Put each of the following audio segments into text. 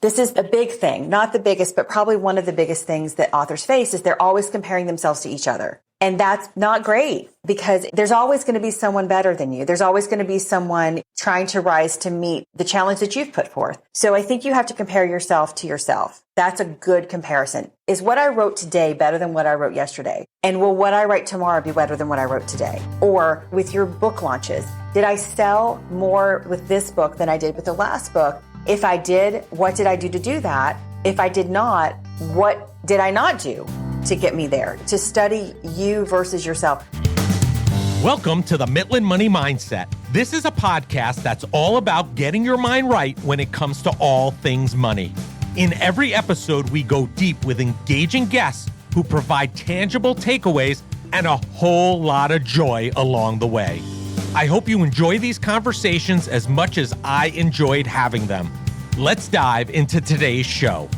this is a big thing, not the biggest, but probably one of the biggest things that authors face is they're always comparing themselves to each other. And that's not great because there's always going to be someone better than you. There's always going to be someone trying to rise to meet the challenge that you've put forth. So I think you have to compare yourself to yourself. That's a good comparison. Is what I wrote today better than what I wrote yesterday? And will what I write tomorrow be better than what I wrote today? Or with your book launches, did I sell more with this book than I did with the last book? If I did, what did I do to do that? If I did not, what did I not do to get me there? To study you versus yourself. Welcome to the Midland Money Mindset. This is a podcast that's all about getting your mind right when it comes to all things money. In every episode, we go deep with engaging guests who provide tangible takeaways and a whole lot of joy along the way. I hope you enjoy these conversations as much as I enjoyed having them. Let's dive into today's show.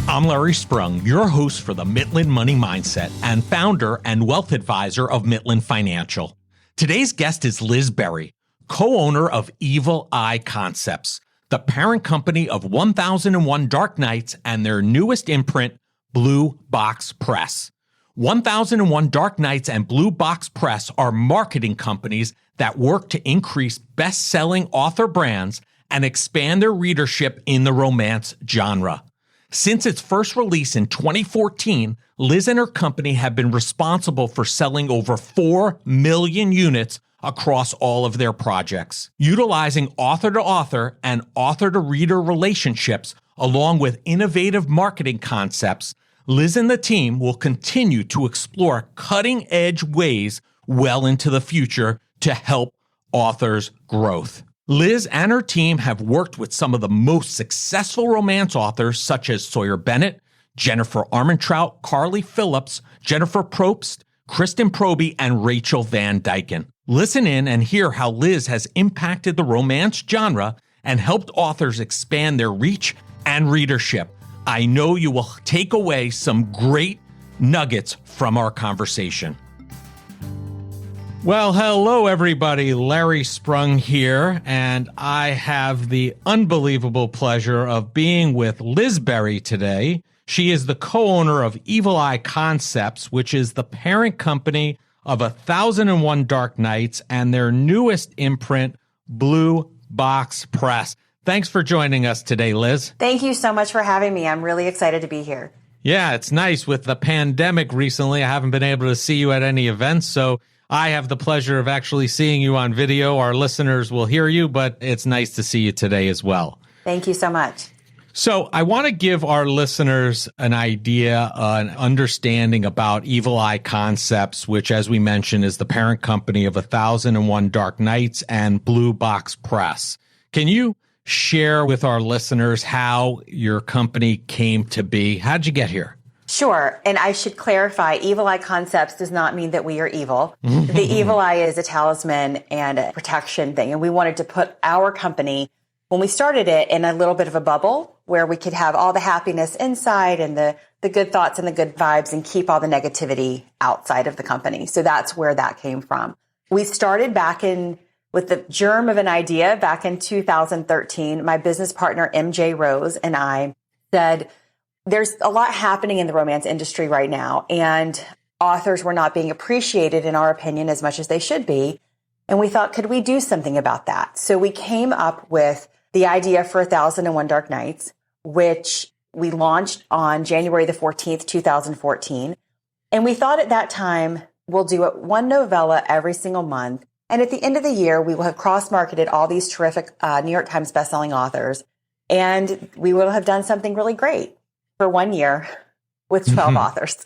I'm Larry Sprung, your host for the Midland Money Mindset and founder and wealth advisor of Midland Financial. Today's guest is Liz Berry, co-owner of Evil Eye Concepts, the parent company of 1001 Dark Nights and their newest imprint, Blue Box Press. 1001 Dark Nights and Blue Box Press are marketing companies that work to increase best-selling author brands and expand their readership in the romance genre. Since its first release in 2014, Liz and her company have been responsible for selling over 4 million units across all of their projects. Utilizing author-to-author and author-to-reader relationships, along with innovative marketing concepts, Liz and the team will continue to explore cutting-edge ways well into the future to help authors' growth. Liz and her team have worked with some of the most successful romance authors such as Sawyer Bennett, Jennifer Armintrout, Carly Phillips, Jennifer Probst, Kristen Proby, and Rachel Van Dyken. Listen in and hear how Liz has impacted the romance genre and helped authors expand their reach and readership. I know you will take away some great nuggets from our conversation. Well, hello, everybody. Larry Sprung here, and I have the unbelievable pleasure of being with Liz Berry today. She is the co-owner of Evil Eye Concepts, which is the parent company of 1001 Dark Nights and their newest imprint, Blue Box Press. Thanks for joining us today, Liz. Thank you so much for having me. I'm really excited to be here. Yeah, it's nice. With the pandemic recently, I haven't been able to see you at any events, so I have the pleasure of actually seeing you on video. Our listeners will hear you, but it's nice to see you today as well. Thank you so much. So I want to give our listeners an idea, an understanding about Evil Eye Concepts, which, as we mentioned, is the parent company of 1001 Dark Nights and Blue Box Press. Can you share with our listeners how your company came to be? How'd you get here? Sure. And I should clarify, Evil Eye Concepts does not mean that we are evil. The evil eye is a talisman and a protection thing. And we wanted to put our company, when we started it, in a little bit of a bubble where we could have all the happiness inside and the good thoughts and the good vibes and keep all the negativity outside of the company. So that's where that came from. We started back with the germ of an idea back in 2013. My business partner, MJ Rose, and I said, there's a lot happening in the romance industry right now, and authors were not being appreciated, in our opinion, as much as they should be. And we thought, could we do something about that? So we came up with the idea for 1001 Dark Nights, which we launched on January the 14th, 2014. And we thought at that time, we'll do one novella every single month. And at the end of the year, we will have cross-marketed all these terrific New York Times bestselling authors. And we will have done something really great for 1 year with 12 authors.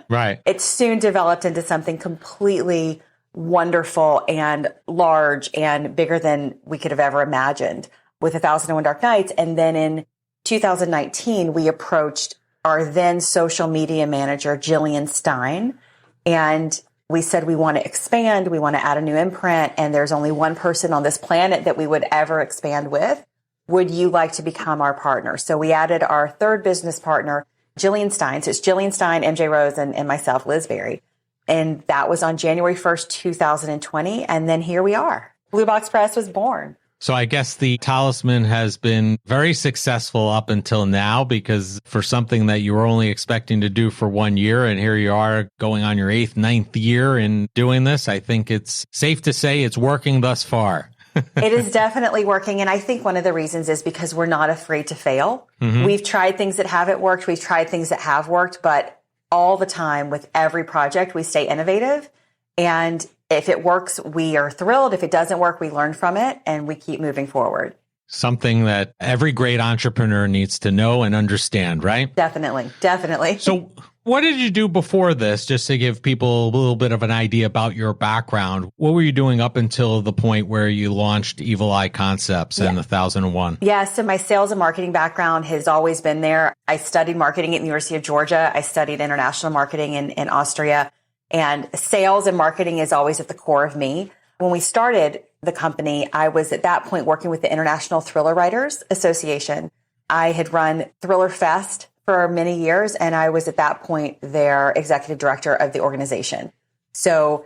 Right. It soon developed into something completely wonderful and large and bigger than we could have ever imagined with 1001 Dark Nights. And then in 2019, we approached our then social media manager, Jillian Stein, and we said, we want to expand, we want to add a new imprint, and there's only one person on this planet that we would ever expand with. Would you like to become our partner? So we added our third business partner, Jillian Stein. So it's Jillian Stein, MJ Rose, and myself, Liz Berry. And that was on January 1st, 2020. And then here we are. Blue Box Press was born. So I guess the Talisman has been very successful up until now, because for something that you were only expecting to do for 1 year, and here you are going on your 8th, 9th year in doing this, I think it's safe to say it's working thus far. It is definitely working. And I think one of the reasons is because we're not afraid to fail. We've tried things that haven't worked. We've tried things that have worked, but all the time with every project, we stay innovative. And if it works, we are thrilled. If it doesn't work, we learn from it and we keep moving forward. Something that every great entrepreneur needs to know and understand, right? Definitely. Definitely. So what did you do before this, just to give people a little bit of an idea about your background? What were you doing up until the point where you launched Evil Eye Concepts in 1001? Yeah, so my sales and marketing background has always been there. I studied marketing at the University of Georgia. I studied international marketing in Austria. And sales and marketing is always at the core of me. When we started the company, I was at that point working with the International Thriller Writers Association. I had run Thriller Fest for many years, and I was at that point their executive director of the organization. So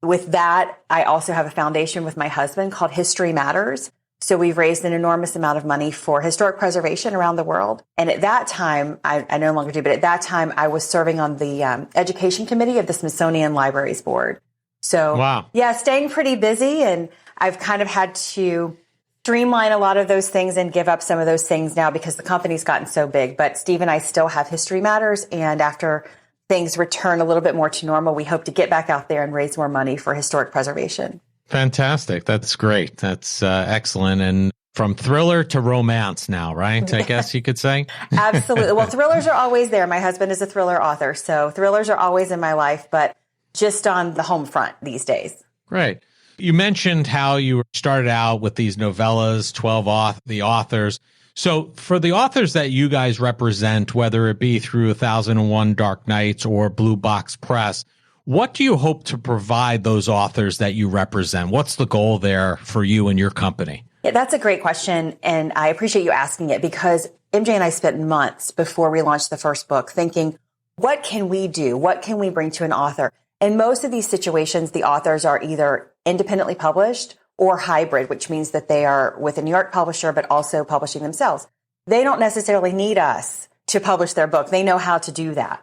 with that, I also have a foundation with my husband called History Matters. So we've raised an enormous amount of money for historic preservation around the world. And at that time, I no longer do, but at that time, I was serving on the education committee of the Smithsonian Libraries Board. So wow. Yeah, staying pretty busy. And I've kind of had to streamline a lot of those things and give up some of those things now because the company's gotten so big. But Steve and I still have History Matters. And after things return a little bit more to normal, we hope to get back out there and raise more money for historic preservation. Fantastic. That's great. That's excellent. And from thriller to romance now, right? I guess you could say. Absolutely. Well, thrillers are always there. My husband is a thriller author, so thrillers are always in my life, but just on the home front these days. Great. You mentioned how you started out with these novellas, 12 the authors. So for the authors that you guys represent, whether it be through 1001 Dark Nights or Blue Box Press, what do you hope to provide those authors that you represent? What's the goal there for you and your company? Yeah, that's a great question. And I appreciate you asking it because MJ and I spent months before we launched the first book thinking, what can we do? What can we bring to an author? In most of these situations, the authors are either independently published or hybrid, which means that they are with a New York publisher, but also publishing themselves. They don't necessarily need us to publish their book. They know how to do that.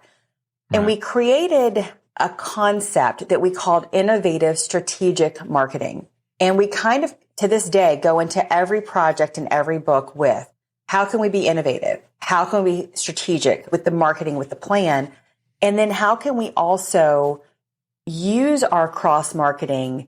Right. And we created a concept that we called innovative strategic marketing. And we kind of, to this day, go into every project and every book with, how can we be innovative? How can we be strategic with the marketing, with the plan? And then how can we also use our cross-marketing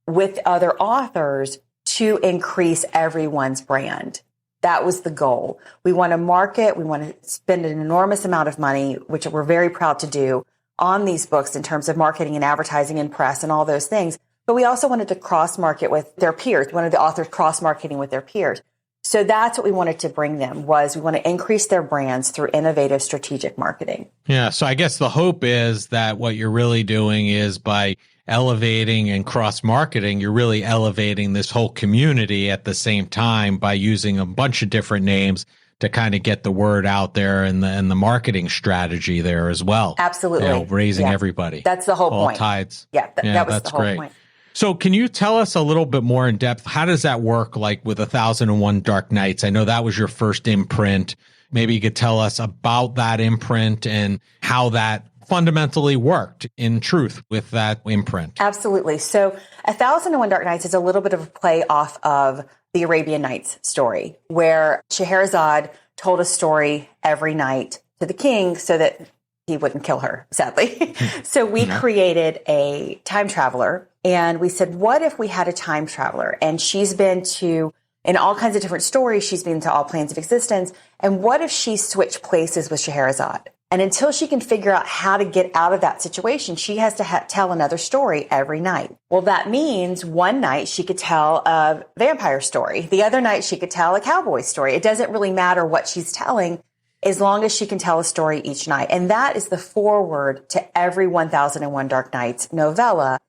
with other authors to increase everyone's brand? That was the goal. We want to market. We want to spend an enormous amount of money, which we're very proud to do, on these books in terms of marketing and advertising and press and all those things. But we also wanted to cross-market with their peers. We wanted the authors cross-marketing with their peers. So that's what we wanted to bring them, was we want to increase their brands through innovative strategic marketing. Yeah. So I guess the hope is that what you're really doing is by elevating and cross-marketing, you're really elevating this whole community at the same time by using a bunch of different names to kind of get the word out there and the marketing strategy there as well. Absolutely. Raising everybody. That's the whole point. All tides. Yeah, that was the whole great. point. So can you tell us a little bit more in depth? How does that work, like with 1001 Dark Nights? I know that was your first imprint. Maybe you could tell us about that imprint and how that fundamentally worked in truth with that imprint. Absolutely. So 1001 Dark Nights is a little bit of a play off of the Arabian Nights story, where Scheherazade told a story every night to the king so that he wouldn't kill her, sadly. So we created a time traveler, and we said, what if we had a time traveler? And she's been to, in all kinds of different stories, she's been to all planes of existence. And what if she switched places with Scheherazade? And until she can figure out how to get out of that situation, she has to tell another story every night. Well, that means one night she could tell a vampire story. The other night she could tell a cowboy story. It doesn't really matter what she's telling as long as she can tell a story each night. And that is the foreword to every 1001 Dark Nights novella,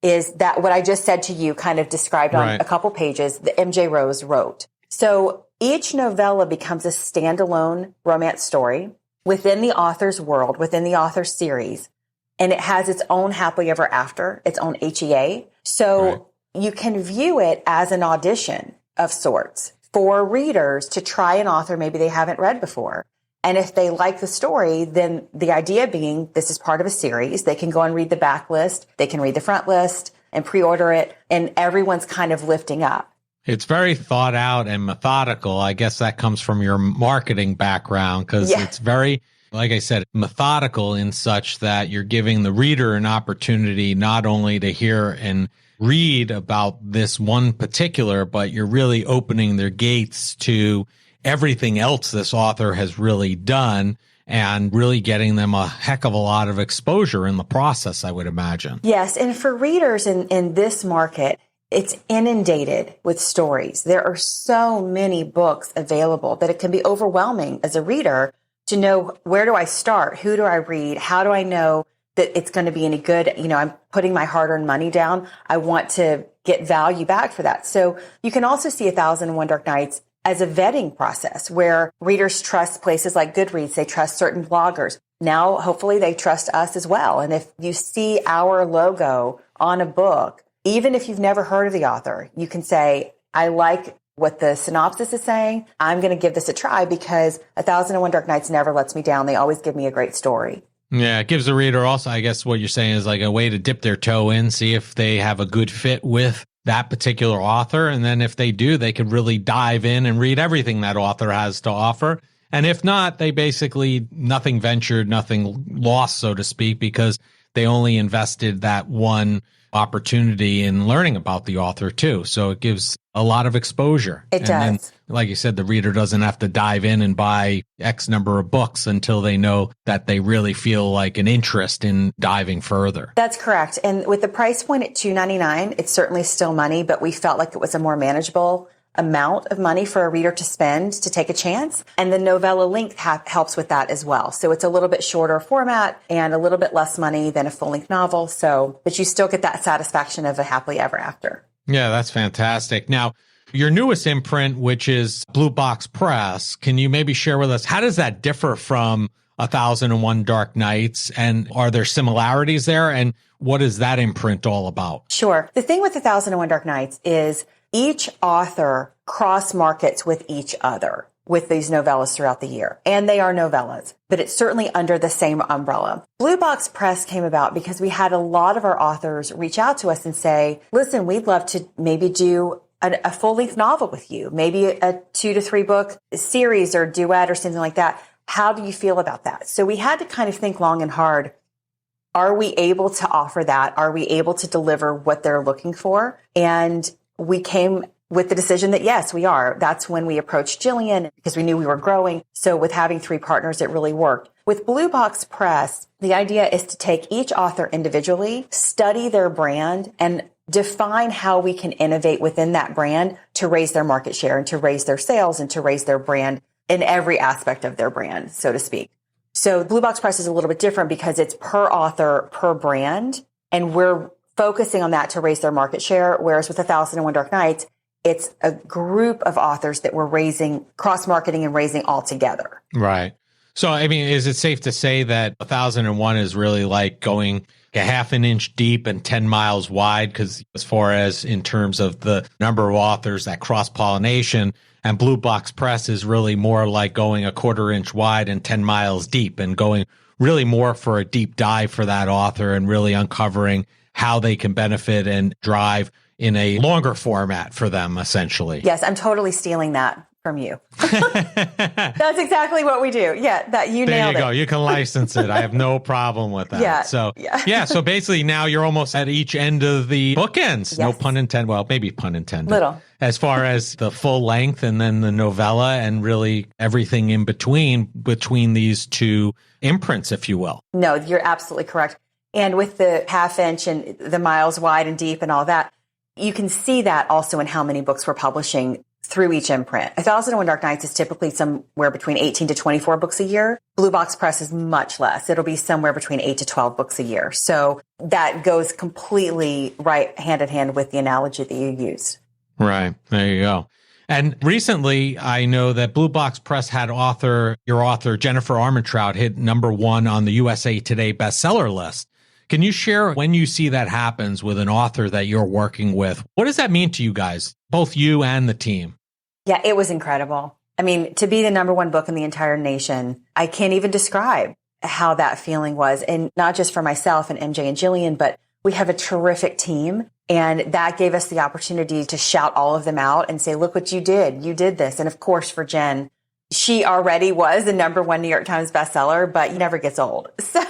is that what I just said to you kind of described on a couple pages that MJ Rose wrote. So each novella becomes a standalone romance story within the author's world, within the author's series, and it has its own happily ever after, its own HEA. So you can view it as an audition of sorts for readers to try an author maybe they haven't read before. And if they like the story, then the idea being this is part of a series. They can go and read the back list. They can read the front list and pre-order it. And everyone's kind of lifting up. It's very thought out and methodical. I guess that comes from your marketing background because it's very, like I said, methodical in such that you're giving the reader an opportunity not only to hear and read about this one particular, but you're really opening their gates to everything else this author has really done and really getting them a heck of a lot of exposure in the process, I would imagine. Yes. And for readers in this market, it's inundated with stories. There are so many books available that it can be overwhelming as a reader to know, where do I start? Who do I read? How do I know that it's going to be any good? You know, I'm putting my hard-earned money down. I want to get value back for that. So you can also see 1001 Dark Nights as a vetting process where readers trust places like Goodreads. They trust certain bloggers. Now, hopefully they trust us as well. And if you see our logo on a book, even if you've never heard of the author, you can say, I like what the synopsis is saying. I'm going to give this a try because 1001 Dark Nights never lets me down. They always give me a great story. Yeah, it gives the reader also, I guess what you're saying is like a way to dip their toe in, see if they have a good fit with that particular author. And then if they do, they could really dive in and read everything that author has to offer. And if not, they basically nothing ventured, nothing lost, so to speak, because they only invested that one opportunity in learning about the author too. So it gives a lot of exposure. It does. Then, like you said, the reader doesn't have to dive in and buy X number of books until they know that they really feel like an interest in diving further. That's correct. And with the price point at $2.99, it's certainly still money, but we felt like it was a more manageable amount of money for a reader to spend to take a chance. And the novella length helps with that as well. So it's a little bit shorter format and a little bit less money than a full-length novel. But you still get that satisfaction of a happily ever after. Yeah, that's fantastic. Now, your newest imprint, which is Blue Box Press, can you maybe share with us, how does that differ from 1001 Dark Nights? And are there similarities there? And what is that imprint all about? Sure. The thing with 1001 Dark Nights is each author cross markets with each other with these novellas throughout the year. And they are novellas, but it's certainly under the same umbrella. Blue Box Press came about because we had a lot of our authors reach out to us and say, listen, we'd love to maybe do a full-length novel with you, maybe a 2 to 3 book series or duet or something like that. How do you feel about that? So we had to kind of think long and hard. Are we able to offer that? Are we able to deliver what they're looking for? And we came with the decision that, yes, we are. That's when we approached Jillian because we knew we were growing. So with having 3 partners, it really worked. With Blue Box Press, the idea is to take each author individually, study their brand, and define how we can innovate within that brand to raise their market share and to raise their sales and to raise their brand in every aspect of their brand, so to speak. So Blue Box Press is a little bit different because it's per author, per brand, and we're focusing on that to raise their market share. Whereas with 1001 Dark Nights, it's a group of authors that we're raising, cross-marketing and raising all together. Right. So, I mean, is it safe to say that 1001 is really like going a half an inch deep and 10 miles wide? Because as far as in terms of the number of authors, that cross-pollination, and Blue Box Press is really more like going a quarter inch wide and 10 miles deep and going really more for a deep dive for that author and really uncovering how they can benefit and drive in a longer format for them, essentially. Yes, I'm totally stealing that from you. That's exactly what we do. Yeah, that you nailed it. There you go. You can license it. I have no problem with that. Yeah. So, yeah. So basically now you're almost at each end of the bookends. Yes. No pun intended. Well, maybe pun intended. Little. As far as the full length and then the novella and really everything in between these 2 imprints, if you will. No, you're absolutely correct. And with the half inch and the miles wide and deep and all that, you can see that also in how many books we're publishing through each imprint. 1001 Dark Nights is typically somewhere between 18 to 24 books a year. Blue Box Press is much less. It'll be somewhere between 8 to 12 books a year. So that goes completely right hand in hand with the analogy that you used. Right. There you go. And recently, I know that Blue Box Press had your author, Jennifer Armintrout, hit #1 on the USA Today bestseller list. Can you share when you see that happens with an author that you're working with? What does that mean to you guys, both you and the team? Yeah, it was incredible. I mean, to be the number one book in the entire nation, I can't even describe how that feeling was. And not just for myself and MJ and Jillian, but we have a terrific team. And that gave us the opportunity to shout all of them out and say, look what you did. You did this. And of course, for Jen, she already was the number one New York Times bestseller, but it never gets old. So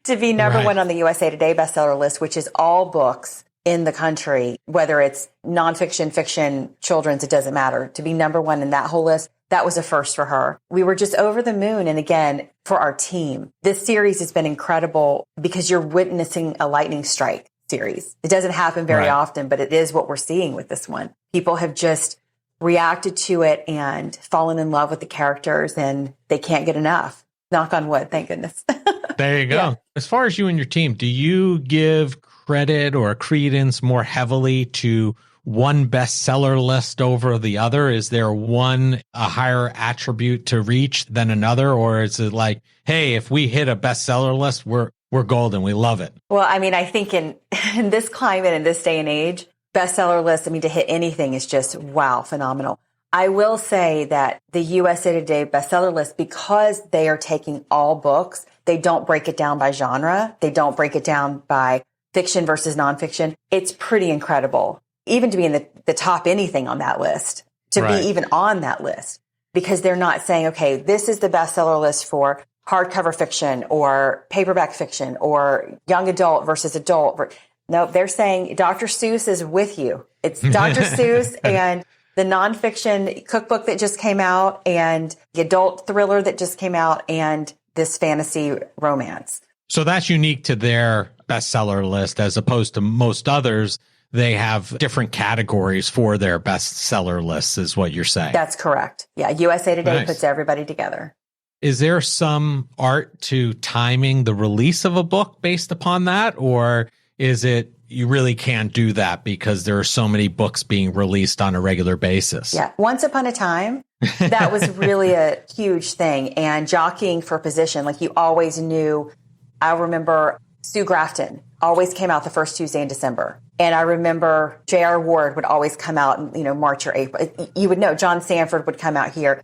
to be number one on the USA Today bestseller list, which is all books in the country, whether it's nonfiction, fiction, children's, it doesn't matter. To be number one in that whole list, that was a first for her. We were just over the moon. And again, for our team, this series has been incredible because you're witnessing a lightning strike series. It doesn't happen very often, but it is what we're seeing with this one. People have just reacted to it and fallen in love with the characters, and they can't get enough. Knock on wood, thank goodness. There you go. Yeah. As far as you and your team, do you give credit or credence more heavily to one bestseller list over the other? Is there one a higher attribute to reach than another? Or is it like, hey, if we hit a bestseller list, we're golden. We love it. Well, I mean, I think in this climate, in this day and age, bestseller list, I mean, to hit anything is just, wow, phenomenal. I will say that the USA Today bestseller list, because they are taking all books, they don't break it down by genre. They don't break it down by fiction versus nonfiction. It's pretty incredible, even to be in the top anything on that list, to be even on that list, because they're not saying, okay, this is the bestseller list for hardcover fiction or paperback fiction or young adult versus adult. No, they're saying Dr. Seuss is with you. It's Dr. Seuss and the nonfiction cookbook that just came out and the adult thriller that just came out and this fantasy romance. So that's unique to their bestseller list as opposed to most others. They have different categories for their bestseller lists is what you're saying. That's correct. Yeah. USA Today puts everybody together. Is there some art to timing the release of a book based upon that? Or is it you really can't do that because there are so many books being released on a regular basis? Yeah. Once upon a time, that was really a huge thing. And jockeying for position, like you always knew. I remember Sue Grafton always came out the first Tuesday in December. And I remember J.R. Ward would always come out in, March or April. You would know John Sanford would come out here.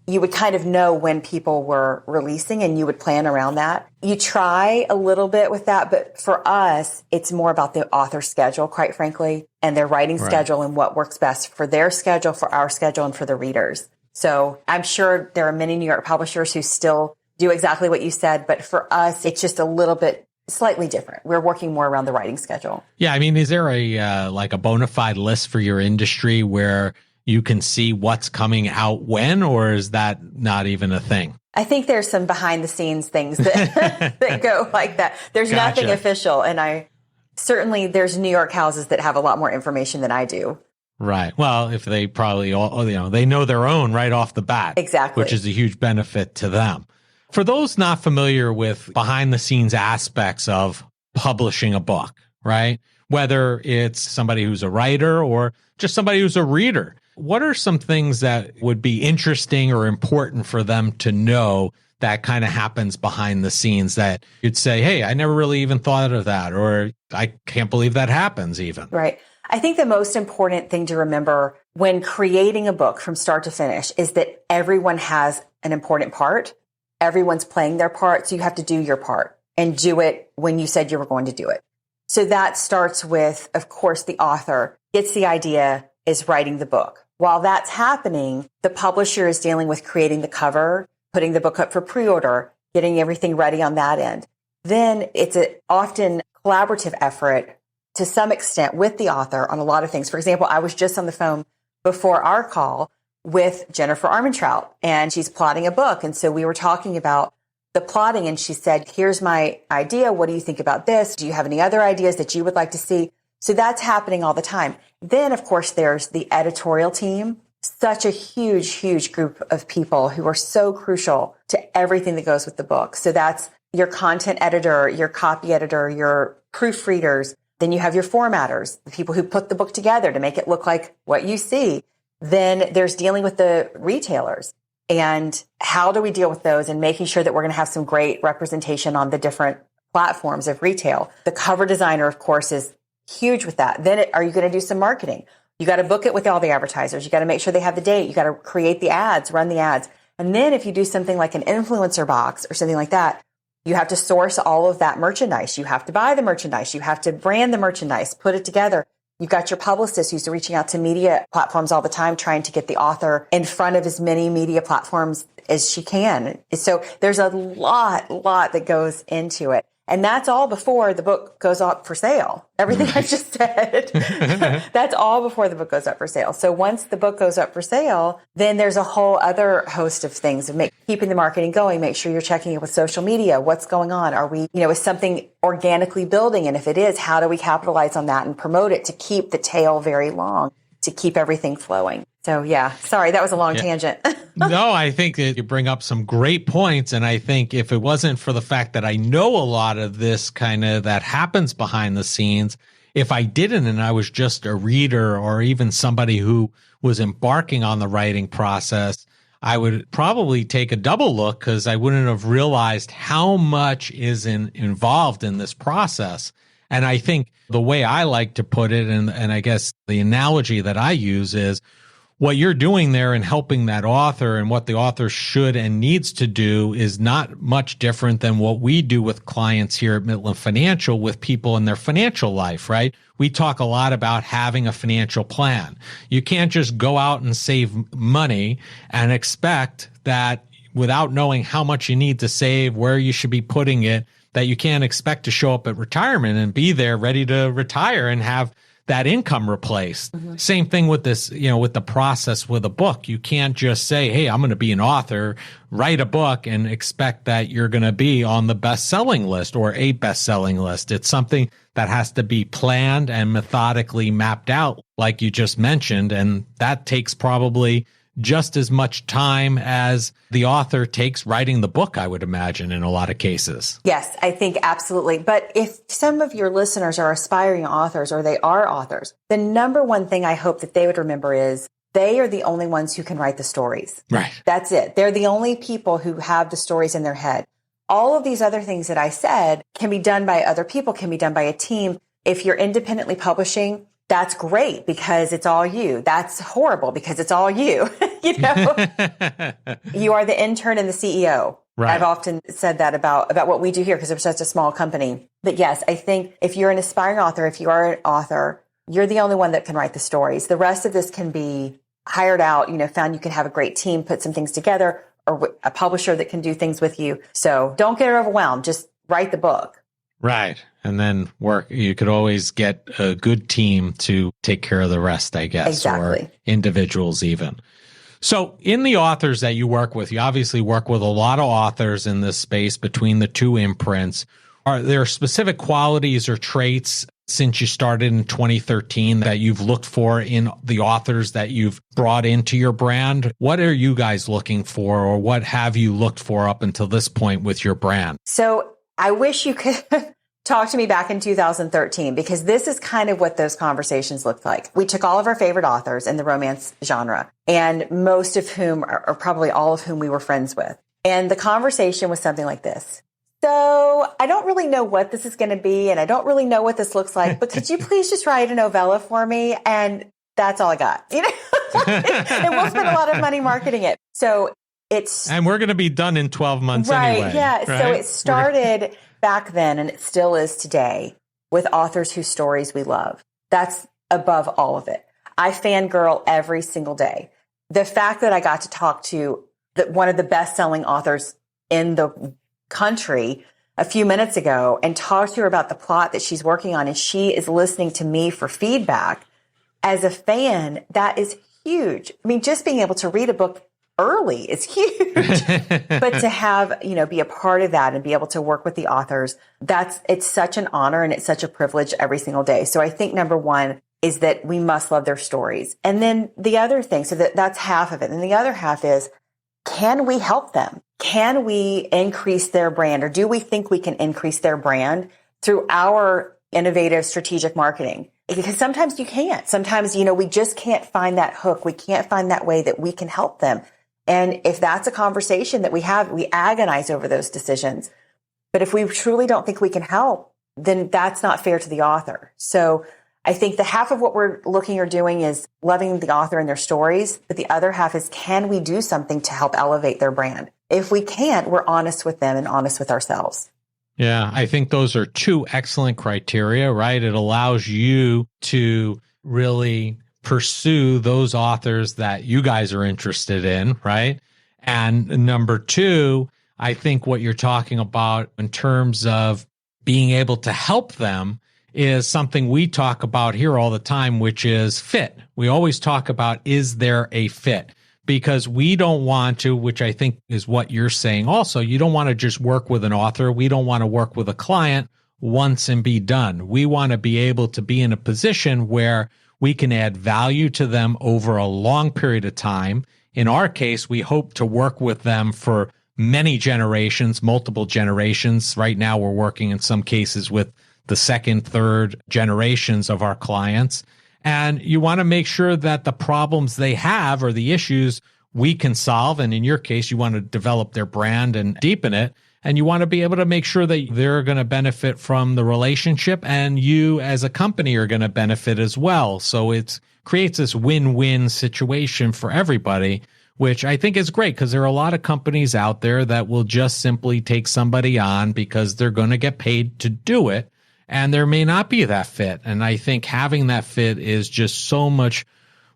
You would kind of know when people were releasing and you would plan around that. You try a little bit with that, but for us, it's more about the author schedule, quite frankly, and their writing schedule and what works best for their schedule, for our schedule, and for the readers. So I'm sure there are many New York publishers who still do exactly what you said, but for us, it's just a little bit slightly different. We're working more around the writing schedule. Yeah. I mean, is there a like a bona fide list for your industry where you can see what's coming out when, or is that not even a thing? I think there's some behind the scenes things that, that go like that. There's nothing official. And there's New York houses that have a lot more information than I do. Right. Well, if they probably all, they know their own right off the bat. Exactly. Which is a huge benefit to them. For those not familiar with behind the scenes aspects of publishing a book, right? Whether it's somebody who's a writer or just somebody who's a reader, what are some things that would be interesting or important for them to know that kind of happens behind the scenes that you'd say, hey, I never really even thought of that, or I can't believe that happens even? Right. I think the most important thing to remember when creating a book from start to finish is that everyone has an important part. Everyone's playing their part. So you have to do your part and do it when you said you were going to do it. So that starts with, of course, the author gets the idea, is writing the book. While that's happening, the publisher is dealing with creating the cover, putting the book up for pre-order, getting everything ready on that end. Then it's an often collaborative effort to some extent with the author on a lot of things. For example, I was just on the phone before our call with Jennifer Armintrout, and she's plotting a book. And so we were talking about the plotting, and she said, here's my idea. What do you think about this? Do you have any other ideas that you would like to see? So that's happening all the time. Then, of course, there's the editorial team, such a huge, huge group of people who are so crucial to everything that goes with the book. So that's your content editor, your copy editor, your proofreaders. Then you have your formatters, the people who put the book together to make it look like what you see. Then there's dealing with the retailers and how do we deal with those and making sure that we're going to have some great representation on the different platforms of retail. The cover designer, of course, is huge with that. Then are you going to do some marketing? You got to book it with all the advertisers. You got to make sure they have the date. You got to create the ads, run the ads. And then if you do something like an influencer box or something like that, you have to source all of that merchandise. You have to buy the merchandise. You have to brand the merchandise, put it together. You've got your publicist who's reaching out to media platforms all the time, trying to get the author in front of as many media platforms as she can. So there's a lot that goes into it. And that's all before the book goes up for sale. Everything I just said, that's all before the book goes up for sale. So once the book goes up for sale, then there's a whole other host of things of keeping the marketing going. Make sure you're checking it with social media. What's going on? Are we, is something organically building? And if it is, how do we capitalize on that and promote it to keep the tail very long, to keep everything flowing? So yeah, sorry, that was a long tangent. No, I think that you bring up some great points. And I think if it wasn't for the fact that I know a lot of this kind of that happens behind the scenes, if I didn't and I was just a reader or even somebody who was embarking on the writing process, I would probably take a double look because I wouldn't have realized how much is involved in this process. And I think the way I like to put it, and I guess the analogy that I use is, what you're doing there and helping that author and what the author should and needs to do is not much different than what we do with clients here at Midland Financial with people in their financial life, right? We talk a lot about having a financial plan. You can't just go out and save money and expect that without knowing how much you need to save, where you should be putting it, that you can't expect to show up at retirement and be there ready to retire and have that income replaced. Mm-hmm. Same thing with this, with the process with a book. You can't just say, hey, I'm going to be an author, write a book and expect that you're going to be on the best-selling list or a best-selling list. It's something that has to be planned and methodically mapped out, like you just mentioned. And that takes probably just as much time as the author takes writing the book, I would imagine, in a lot of cases. Yes, I think absolutely. But if some of your listeners are aspiring authors or they are authors, the number one thing I hope that they would remember is they are the only ones who can write the stories. Right. That's it. They're the only people who have the stories in their head. All of these other things that I said can be done by other people, can be done by a team. If you're independently publishing, that's great because it's all you. That's horrible because it's all you. You are the intern and the CEO. Right. I've often said that about what we do here because we're such a small company. But yes, I think if you're an aspiring author, if you are an author, you're the only one that can write the stories. The rest of this can be hired out, found you can have a great team, put some things together, or a publisher that can do things with you. So don't get overwhelmed. Just write the book. Right. And then you could always get a good team to take care of the rest, I guess, exactly. Or individuals even. So in the authors that you work with, you obviously work with a lot of authors in this space between the two imprints. Are there specific qualities or traits since you started in 2013 that you've looked for in the authors that you've brought into your brand? What are you guys looking for, or what have you looked for up until this point with your brand? So I wish you could talk to me back in 2013, because this is kind of what those conversations looked like. We took all of our favorite authors in the romance genre, and most of whom, or probably all of whom, we were friends with. And the conversation was something like this. So I don't really know what this is going to be, and I don't really know what this looks like, but could you please just write a novella for me? And that's all I got, and we'll spend a lot of money marketing it. So and we're going to be done in 12 months anyway. Yeah. Right? So it started back then, and it still is today, with authors whose stories we love. That's above all of it. I fangirl every single day. The fact that I got to talk to one of the best-selling authors in the country a few minutes ago and talk to her about the plot that she's working on, and she is listening to me for feedback as a fan, that is huge. I mean, just being able to read a book early is huge, but to have, be a part of that and be able to work with the authors, it's such an honor and it's such a privilege every single day. So I think number one is that we must love their stories. And then the other thing, so that's half of it. And the other half is, can we help them? Can we increase their brand, or do we think we can increase their brand through our innovative strategic marketing? Because sometimes you can't. Sometimes, we just can't find that hook. We can't find that way that we can help them. And if that's a conversation that we have, we agonize over those decisions. But if we truly don't think we can help, then that's not fair to the author. So I think the half of what we're looking or doing is loving the author and their stories, but the other half is, can we do something to help elevate their brand? If we can't, we're honest with them and honest with ourselves. Yeah, I think those are two excellent criteria, right? It allows you to really pursue those authors that you guys are interested in, right? And number two, I think what you're talking about in terms of being able to help them is something we talk about here all the time, which is fit. We always talk about, is there a fit? Because we don't want to, which I think is what you're saying also, you don't want to just work with an author. We don't want to work with a client once and be done. We want to be able to be in a position where we can add value to them over a long period of time. In our case, we hope to work with them for many generations, multiple generations. Right now, we're working in some cases with the second, third generations of our clients. And you want to make sure that the problems they have or the issues we can solve. And in your case, you want to develop their brand and deepen it. And you want to be able to make sure that they're going to benefit from the relationship, and you as a company are going to benefit as well. So it creates this win-win situation for everybody, which I think is great, because there are a lot of companies out there that will just simply take somebody on because they're going to get paid to do it. And there may not be that fit. And I think having that fit is just so much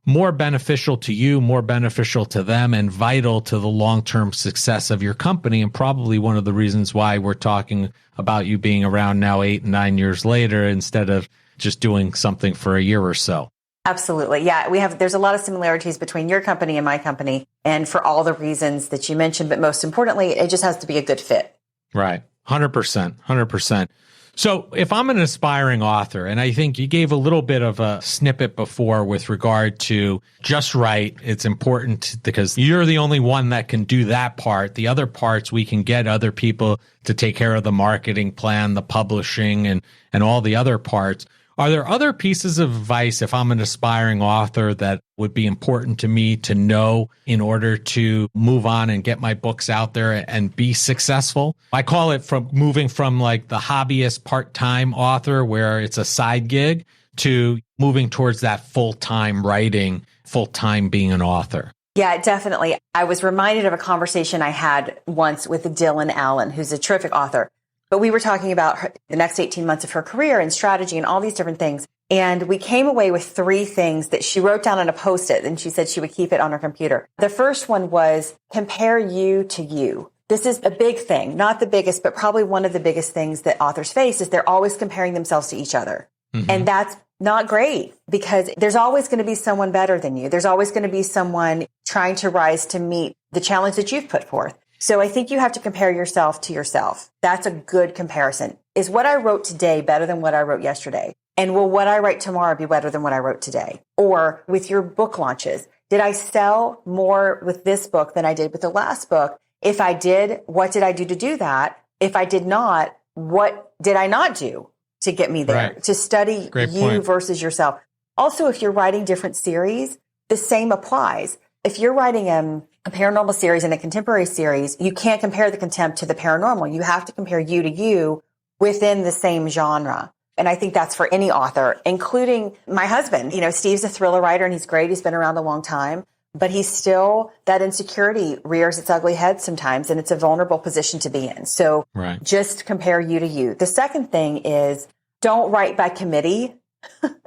more beneficial to you, more beneficial to them, and vital to the long-term success of your company. And probably one of the reasons why we're talking about you being around now 8 and 9 years later, instead of just doing something for a year or so. Absolutely. Yeah, there's a lot of similarities between your company and my company, and for all the reasons that you mentioned, but most importantly, it just has to be a good fit. Right. 100%. 100%. So if I'm an aspiring author, and I think you gave a little bit of a snippet before with regard to just write, it's important because you're the only one that can do that part. The other parts, we can get other people to take care of the marketing plan, the publishing, and all the other parts. Are there other pieces of advice, if I'm an aspiring author, that would be important to me to know in order to move on and get my books out there and be successful? I call it from moving from like the hobbyist part-time author where it's a side gig to moving towards that full-time writing, full-time being an author. Yeah, definitely. I was reminded of a conversation I had once with Dylan Allen, who's a terrific author. But we were talking about the next 18 months of her career and strategy and all these different things. And we came away with 3 things that she wrote down on a Post-it, and she said she would keep it on her computer. The first one was compare you to you. This is a big thing, not the biggest, but probably one of the biggest things that authors face is they're always comparing themselves to each other. Mm-hmm. And that's not great, because there's always going to be someone better than you. There's always going to be someone trying to rise to meet the challenge that you've put forth. So I think you have to compare yourself to yourself. That's a good comparison. Is what I wrote today better than what I wrote yesterday? And will what I write tomorrow be better than what I wrote today? Or with your book launches, did I sell more with this book than I did with the last book? If I did, what did I do to do that? If I did not, what did I not do to get me there? Right. To study you versus yourself. Also, if you're writing different series, the same applies. If you're writing a paranormal series and a contemporary series, you can't compare the contempt to the paranormal. You have to compare you to you within the same genre. And I think that's for any author, including my husband. You know, Steve's a thriller writer and he's great. He's been around a long time, but he's still, that insecurity rears its ugly head sometimes, and it's a vulnerable position to be in. So Just compare you to you. The second thing is don't write by committee.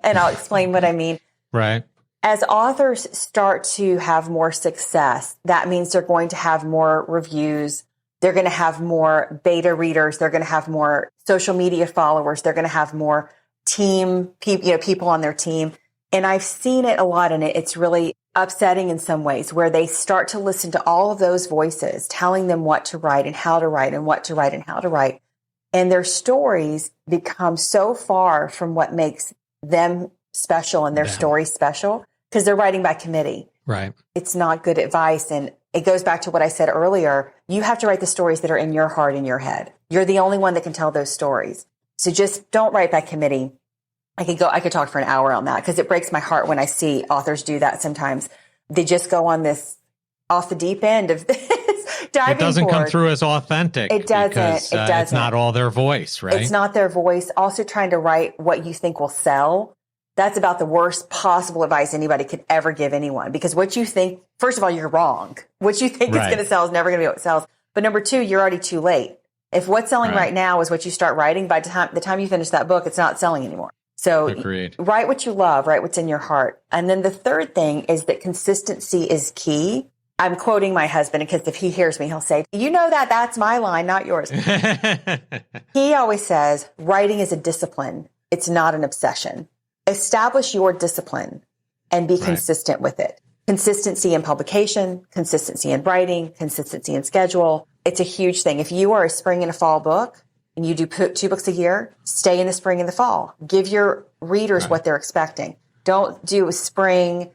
And I'll explain what I mean. Right. As authors start to have more success, that means they're going to have more reviews. They're going to have more beta readers. They're going to have more social media followers. They're going to have more people on their team. And I've seen it a lot, and it's really upsetting in some ways, where they start to listen to all of those voices telling them what to write and how to write and what to write and how to write. And their stories become so far from what makes them special and their story special, because they're writing by committee. Right. It's not good advice. And it goes back to what I said earlier. You have to write the stories that are in your heart and your head. You're the only one that can tell those stories. So just don't write by committee. I could talk for an hour on that, because it breaks my heart when I see authors do that sometimes. They just go on this off the deep end of this, it doesn't come through as authentic. It doesn't. Because, it doesn't. It's not all their voice, right? It's not their voice. Also trying to write what you think will sell. That's about the worst possible advice anybody could ever give anyone. Because what you think, first of all, you're wrong. What you think is going to sell is never going to be what sells. But number two, you're already too late. If what's selling right now is what you start writing, by the time you finish that book, it's not selling anymore. So write what you love, write what's in your heart. And then the third thing is that consistency is key. I'm quoting my husband because if he hears me, he'll say, you know that's my line, not yours. He always says, writing is a discipline. It's not an obsession. Establish your discipline and be consistent with it. Consistency in publication, consistency in writing, consistency in schedule. It's a huge thing. If you are a spring and a fall book and you do 2 books a year, stay in the spring and the fall. Give your readers what they're expecting. Don't do a spring,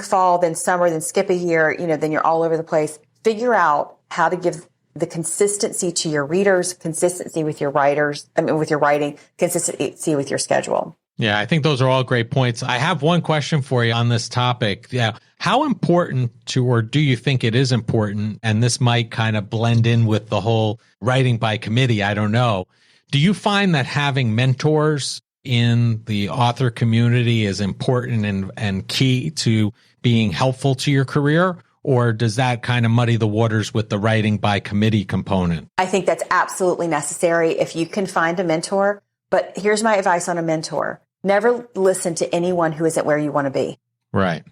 fall, then summer, then skip a year, then you're all over the place. Figure out how to give the consistency to your readers, consistency with your writers, with your writing, consistency with your schedule. Yeah, I think those are all great points. I have one question for you on this topic. Yeah. How important or do you think it is important, and this might kind of blend in with the whole writing by committee, I don't know. Do you find that having mentors in the author community is important and key to being helpful to your career? Or does that kind of muddy the waters with the writing by committee component? I think that's absolutely necessary if you can find a mentor. But here's my advice on a mentor. Never listen to anyone who isn't where you want to be. Right.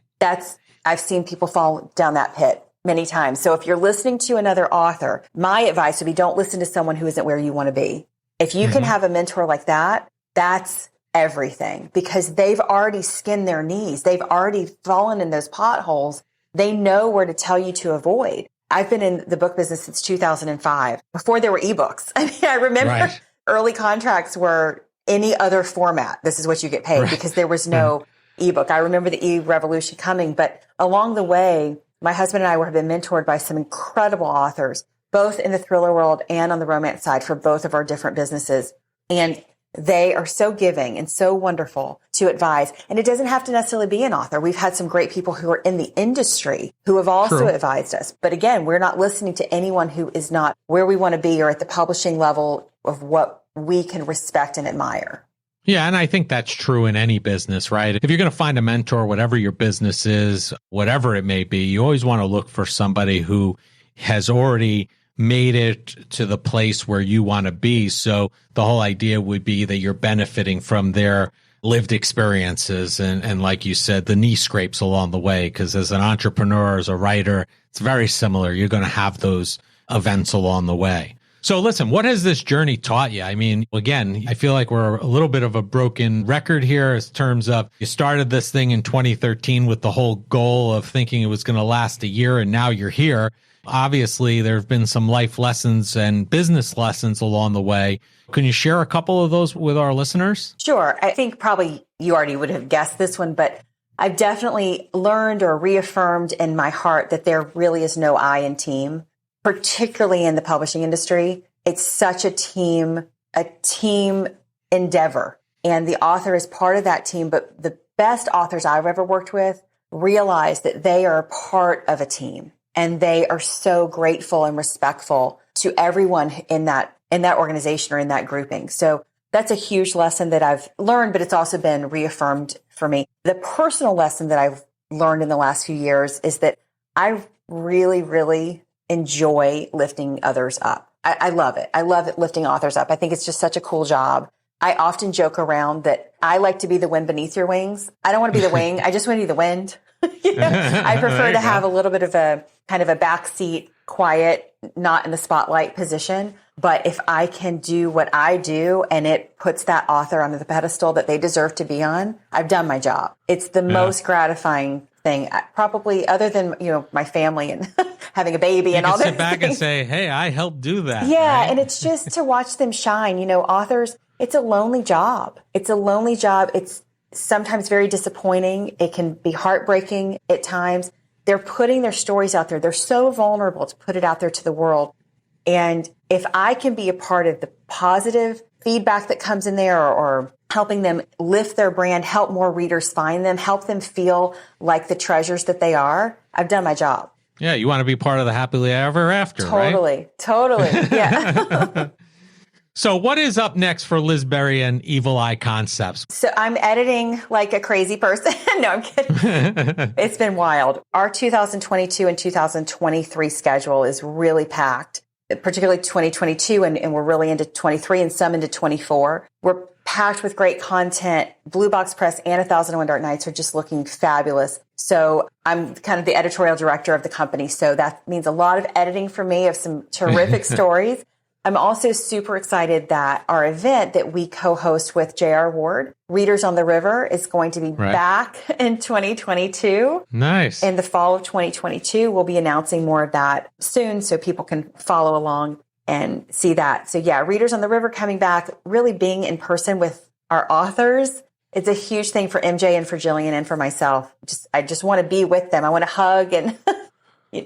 I've seen people fall down that pit many times. So if you're listening to another author, my advice would be don't listen to someone who isn't where you want to be. If you can have a mentor like that, that's everything, because they've already skinned their knees. They've already fallen in those potholes. They know where to tell you to avoid. I've been in the book business since 2005, before there were ebooks. I remember early contracts were any other format. This is what you get paid because there was no ebook. I remember the e-revolution coming, but along the way, my husband and I have been mentored by some incredible authors, both in the thriller world and on the romance side for both of our different businesses. And they are so giving and so wonderful to advise. And it doesn't have to necessarily be an author. We've had some great people who are in the industry who have also advised us. But again, we're not listening to anyone who is not where we want to be or at the publishing level of what we can respect and admire. Yeah, and I think that's true in any business, right? If you're going to find a mentor, whatever your business is, whatever it may be, you always want to look for somebody who has already made it to the place where you want to be. So the whole idea would be that you're benefiting from their lived experiences and like you said, the knee scrapes along the way, because as an entrepreneur, as a writer, it's very similar. You're going to have those events along the way. So listen, what has this journey taught you? I mean, again, I feel like we're a little bit of a broken record here in terms of you started this thing in 2013 with the whole goal of thinking it was going to last a year, and now you're here. Obviously, there have been some life lessons and business lessons along the way. Can you share a couple of those with our listeners? Sure. I think probably you already would have guessed this one, but I've definitely learned or reaffirmed in my heart that there really is no I in team, particularly in the publishing industry. It's such a team endeavor. And the author is part of that team. But the best authors I've ever worked with realize that they are part of a team. And they are so grateful and respectful to everyone in that organization or in that grouping. So that's a huge lesson that I've learned, but it's also been reaffirmed for me. The personal lesson that I've learned in the last few years is that I really, really enjoy lifting others up. I love it. I love it lifting authors up. I think it's just such a cool job. I often joke around that I like to be the wind beneath your wings. I don't want to be the wing. I just want to be the wind. I prefer to have a little bit of a kind of a backseat, quiet, not in the spotlight position. But if I can do what I do and it puts that author on the pedestal that they deserve to be on, I've done my job. It's the most gratifying thing, probably other than, my family and having a baby and all that. Sit back and say, hey, I helped do that. Yeah. Right? And it's just to watch them shine. Authors, it's a lonely job. It's a lonely job. It's sometimes very disappointing. It can be heartbreaking at times. They're putting their stories out there. They're so vulnerable to put it out there to the world. And if I can be a part of the positive feedback that comes in there or helping them lift their brand, help more readers find them, help them feel like the treasures that they are, I've done my job. Yeah, you want to be part of the happily ever after, right? Totally. Yeah. So what is up next for Liz Berry and Evil Eye Concepts? So I'm editing like a crazy person. No, I'm kidding. It's been wild. Our 2022 and 2023 schedule is really packed, particularly 2022, and we're really into 23 and some into 24. We're packed with great content. Blue Box Press and 1001 Dark Nights are just looking fabulous. So I'm kind of the editorial director of the company. So that means a lot of editing for me of some terrific stories. I'm also super excited that our event that we co-host with J.R. Ward, Readers on the River, is going to be back in 2022. Nice. In the fall of 2022, we'll be announcing more of that soon so people can follow along and see that. So yeah, Readers on the River coming back, really being in person with our authors. It's a huge thing for MJ and for Jillian and for myself. I just want to be with them. I want to hug and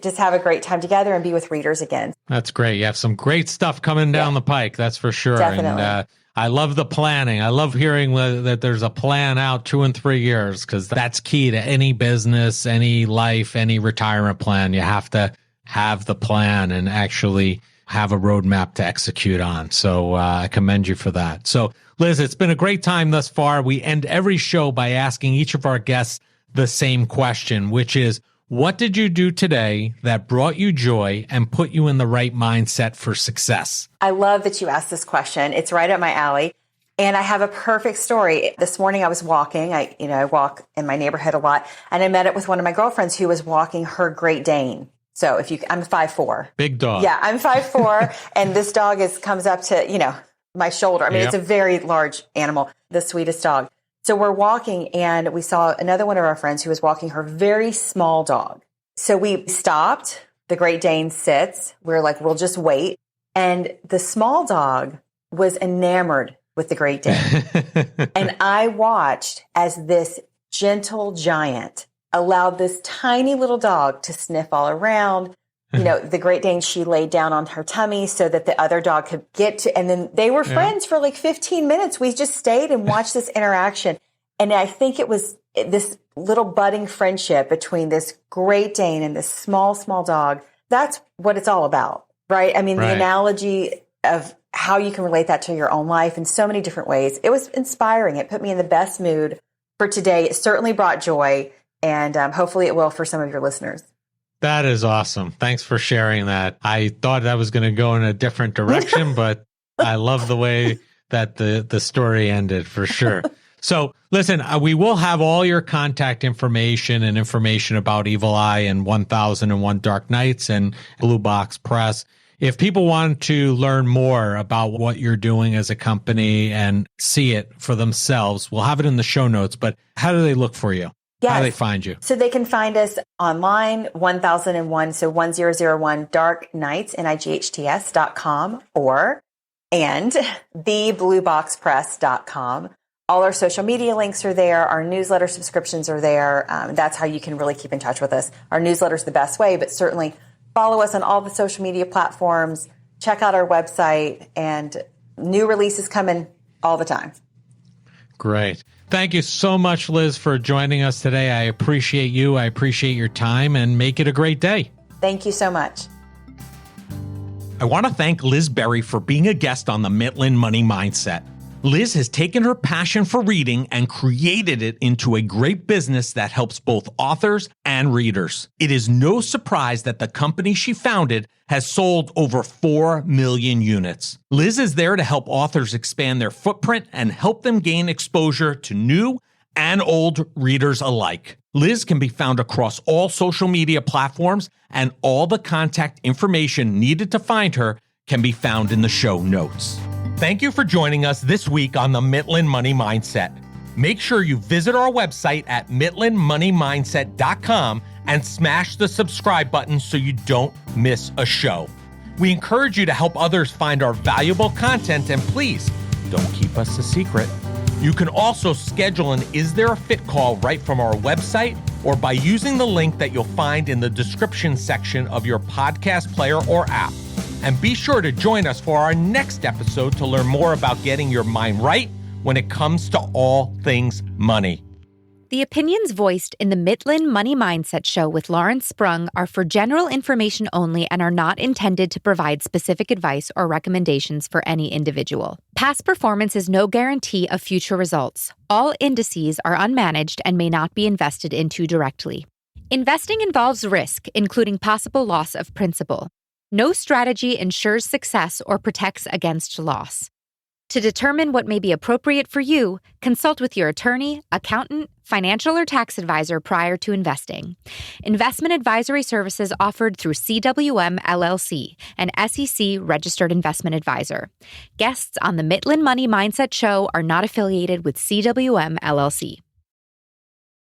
just have a great time together and be with readers again. That's great. You have some great stuff coming down the pike. That's for sure. Definitely. And I love the planning. I love hearing that there's a plan out 2 and 3 years, because that's key to any business, any life, any retirement plan. You have to have the plan and actually have a roadmap to execute on. So I commend you for that. So Liz, it's been a great time thus far. We end every show by asking each of our guests the same question, which is, what did you do today that brought you joy and put you in the right mindset for success? I love that you asked this question. It's right up my alley. And I have a perfect story. This morning I was walking. I walk in my neighborhood a lot. And I met up with one of my girlfriends who was walking her Great Dane. So I'm 5'4". Big dog. Yeah, I'm 5'4". And this dog comes up to, my shoulder. I mean, It's a very large animal, the sweetest dog. So we're walking and we saw another one of our friends who was walking her very small dog. So we stopped. The Great Dane sits. We're like, we'll just wait. And the small dog was enamored with the Great Dane. And I watched as this gentle giant allowed this tiny little dog to sniff all around. The Great Dane, she laid down on her tummy so that the other dog could get to, and then they were friends for like 15 minutes. We just stayed and watched this interaction. And I think it was this little budding friendship between this Great Dane and this small, small dog. That's what it's all about, right? I mean, the analogy of how you can relate that to your own life in so many different ways. It was inspiring. It put me in the best mood for today. It certainly brought joy, and hopefully it will for some of your listeners. That is awesome. Thanks for sharing that. I thought that was going to go in a different direction, but I love the way that the story ended for sure. So listen, we will have all your contact information and information about Evil Eye and 1001 Dark Nights and Blue Box Press. If people want to learn more about what you're doing as a company and see it for themselves, we'll have it in the show notes, but how do they look for you? Yes. How do they find you? So they can find us online, 1001, so 1001 Dark Nights, NIGHTS.com, and theblueboxpress.com. All our social media links are there. Our newsletter subscriptions are there. That's how you can really keep in touch with us. Our newsletter is the best way, but certainly follow us on all the social media platforms. Check out our website, and new releases coming all the time. Great. Thank you so much, Liz, for joining us today. I appreciate you. I appreciate your time, and make it a great day. Thank you so much. I want to thank Liz Berry for being a guest on the Midland Money Mindset. Liz has taken her passion for reading and created it into a great business that helps both authors and readers. It is no surprise that the company she founded has sold over 4 million units. Liz is there to help authors expand their footprint and help them gain exposure to new and old readers alike. Liz can be found across all social media platforms, and all the contact information needed to find her can be found in the show notes. Thank you for joining us this week on the Midland Money Mindset. Make sure you visit our website at midlandmoneymindset.com and smash the subscribe button so you don't miss a show. We encourage you to help others find our valuable content, and please don't keep us a secret. You can also schedule an Is There a Fit call right from our website or by using the link that you'll find in the description section of your podcast player or app. And be sure to join us for our next episode to learn more about getting your mind right when it comes to all things money. The opinions voiced in the Midland Money Mindset Show with Lawrence Sprung are for general information only and are not intended to provide specific advice or recommendations for any individual. Past performance is no guarantee of future results. All indices are unmanaged and may not be invested into directly. Investing involves risk, including possible loss of principal. No strategy ensures success or protects against loss. To determine what may be appropriate for you, consult with your attorney, accountant, financial or tax advisor prior to investing. Investment advisory services offered through CWM LLC, an SEC registered investment advisor. Guests on the Midland Money Mindset Show are not affiliated with CWM LLC.